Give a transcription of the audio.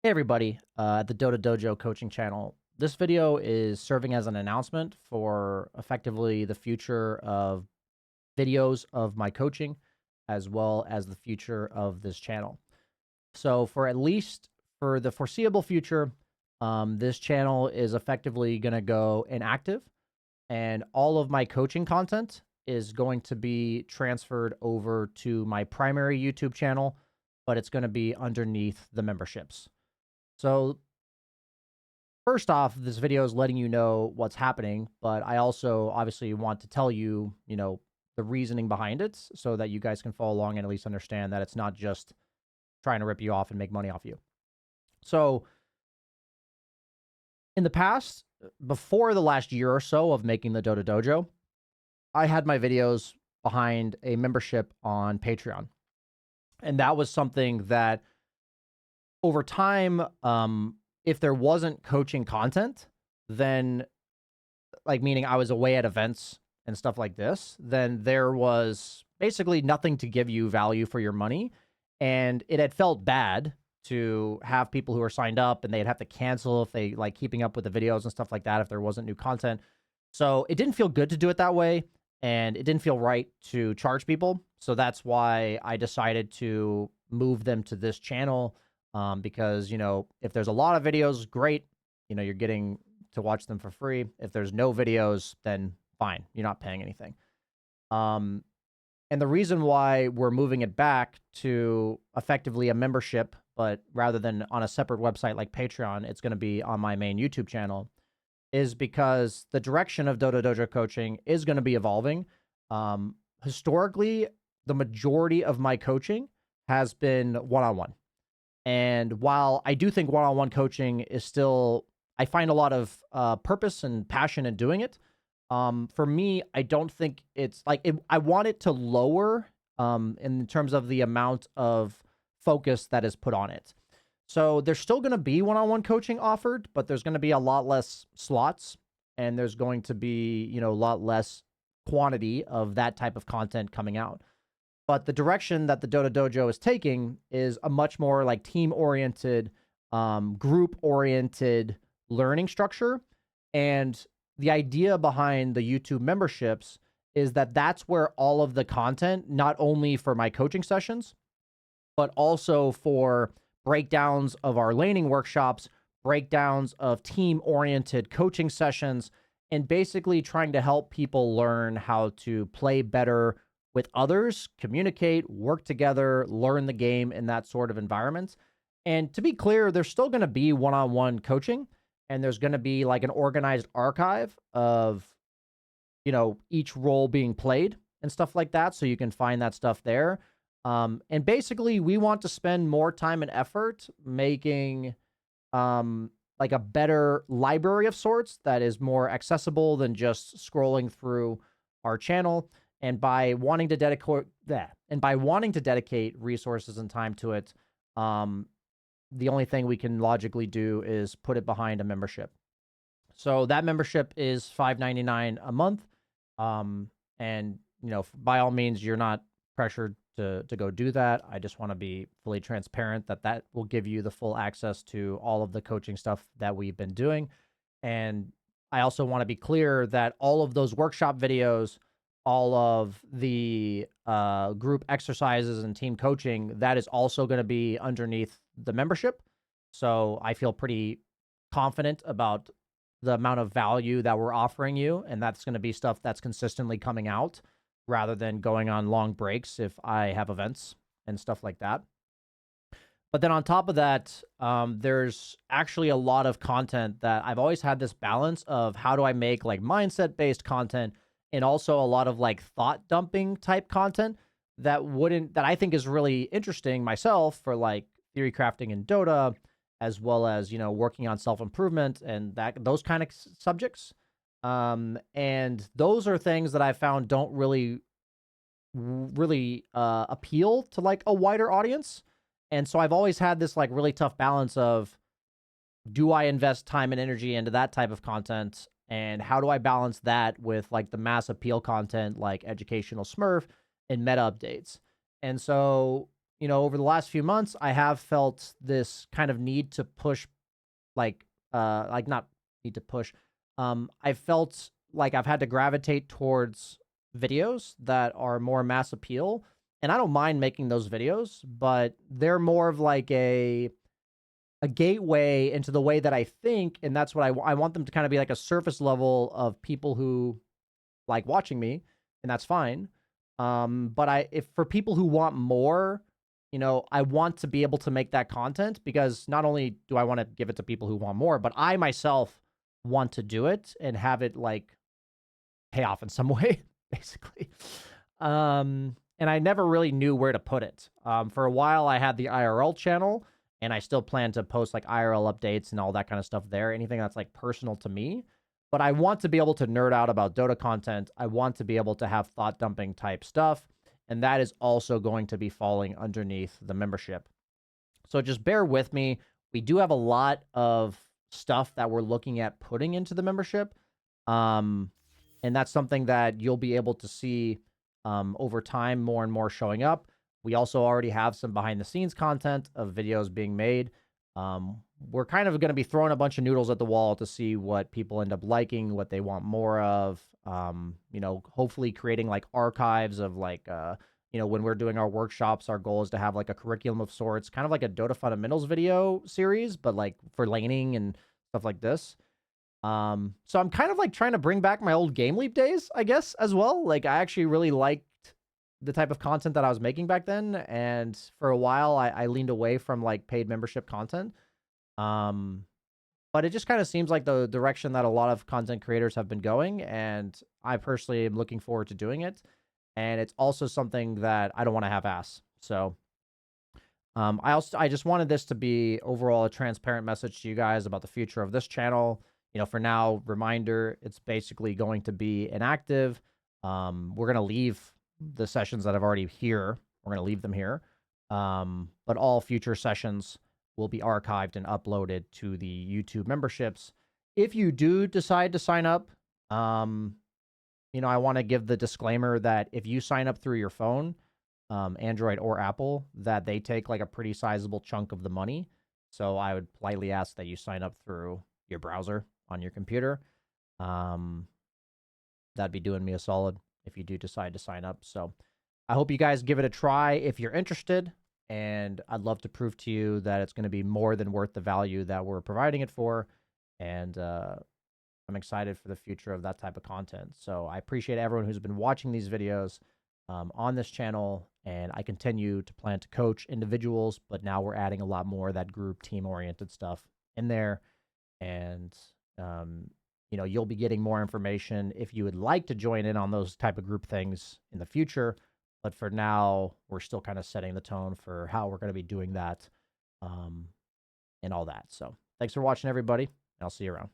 Hey everybody, at the Dota Dojo coaching channel. This video is serving as an announcement for effectively the future of videos of my coaching, as well as the future of this channel. So for at least for the foreseeable future, this channel is effectively going to go inactive, and all of my coaching content is going to be transferred over to my primary YouTube channel, but it's going to be underneath the memberships. So first off, this video is letting you know what's happening, but I also obviously want to tell you, the reasoning behind it so that you guys can follow along and at least understand that it's not just trying to rip you off and make money off you. So, in the past, before the last year or so of making the Dota Dojo, I had my videos behind a membership on Patreon. And that was something that over time, if there wasn't coaching content, then like meaning I was away at events and stuff like this, then there was basically nothing to give you value for your money. And it had felt bad to have people who are signed up and they'd have to cancel if they like keeping up with the videos and stuff like that if there wasn't new content. So it didn't feel good to do it that way. And it didn't feel right to charge people. So that's why I decided to move them to this channel. Because, if there's a lot of videos, great. You're getting to watch them for free. If there's no videos, then fine. You're not paying anything. And the reason why we're moving it back to effectively a membership, but rather than on a separate website like Patreon, it's going to be on my main YouTube channel, is because the direction of Dota Dojo coaching is going to be evolving. Historically, the majority of my coaching has been one-on-one. And while I do think one-on-one coaching is still, I find a lot of purpose and passion in doing it. For me, I don't think it's like I want it to lower in terms of the amount of focus that is put on it. So there's still going to be one-on-one coaching offered, but there's going to be a lot less slots, and there's going to be a lot less quantity of that type of content coming out. But the direction that the Dota Dojo is taking is a much more like team-oriented, group-oriented learning structure. And the idea behind the YouTube memberships is that that's where all of the content, not only for my coaching sessions, but also for breakdowns of our laning workshops, breakdowns of team-oriented coaching sessions, and basically trying to help people learn how to play better with others, communicate, work together, learn the game in that sort of environment. And to be clear, there's still going to be one-on-one coaching, and there's going to be like an organized archive of, each role being played and stuff like that. So you can find that stuff there. And basically, we want to spend more time and effort making like a better library of sorts that is more accessible than just scrolling through our channel. And by wanting to dedicate resources and time to it, the only thing we can logically do is put it behind a membership. So that membership is $5.99 a month. And by all means, you're not pressured to go do that. I just want to be fully transparent that will give you the full access to all of the coaching stuff that we've been doing. And I also want to be clear that all of those workshop videos, all of the group exercises and team coaching, that is also going to be underneath the membership. So I feel pretty confident about the amount of value that we're offering you. And that's going to be stuff that's consistently coming out rather than going on long breaks if I have events and stuff like that. But then on top of that, there's actually a lot of content that I've always had this balance of how do I make like mindset-based content and also a lot of like thought dumping type content that I think is really interesting myself for like theory crafting in Dota, as well as, working on self-improvement and those kind of subjects. And those are things that I found don't really appeal to like a wider audience. And so I've always had this like really tough balance of, do I invest time and energy into that type of content? And how do I balance that with like the mass appeal content like educational Smurf and meta updates? And so over the last few months, I have felt this kind of need to push, not need to push. I felt like I've had to gravitate towards videos that are more mass appeal, and I don't mind making those videos, but they're more of like a gateway into the way that I think, and that's what I want them to kind of be like a surface level of people who like watching me, and that's fine. But if for people who want more, I want to be able to make that content because not only do I want to give it to people who want more, but I myself want to do it and have it like pay off in some way, basically. And I never really knew where to put it. For a while, I had the IRL channel, and I still plan to post like IRL updates and all that kind of stuff there. Anything that's like personal to me. But I want to be able to nerd out about Dota content. I want to be able to have thought dumping type stuff. And that is also going to be falling underneath the membership. So just bear with me. We do have a lot of stuff that we're looking at putting into the membership. And that's something that you'll be able to see over time, more and more showing up. We also already have some behind the scenes content of videos being made. We're kind of going to be throwing a bunch of noodles at the wall to see what people end up liking, what they want more of. Hopefully creating like archives of like, when we're doing our workshops, our goal is to have like a curriculum of sorts, kind of like a Dota fundamentals video series, but like for laning and stuff like this. So I'm kind of like trying to bring back my old Game Leap days, I guess, as well. Like I actually really liked the type of content that I was making back then. And for a while I leaned away from like paid membership content. But it just kind of seems like the direction that a lot of content creators have been going. And I personally am looking forward to doing it. And it's also something that I don't want to half-ass. So I just wanted this to be overall a transparent message to you guys about the future of this channel. For now, reminder, it's basically going to be inactive. We're going to leave the sessions that I've already here. We're going to leave them here. But all future sessions will be archived and uploaded to the YouTube memberships. If you do decide to sign up, I want to give the disclaimer that if you sign up through your phone, Android or Apple, that they take like a pretty sizable chunk of the money. So I would politely ask that you sign up through your browser on your computer. That'd be doing me a solid if you do decide to sign up. So I hope you guys give it a try if you're interested. And I'd love to prove to you that it's going to be more than worth the value that we're providing it for. And I'm excited for the future of that type of content. So I appreciate everyone who's been watching these videos on this channel. And I continue to plan to coach individuals, but now we're adding a lot more of that group team-oriented stuff in there. And, you'll be getting more information if you would like to join in on those type of group things in the future. But for now, we're still kind of setting the tone for how we're going to be doing that and all that. So thanks for watching, everybody. And I'll see you around.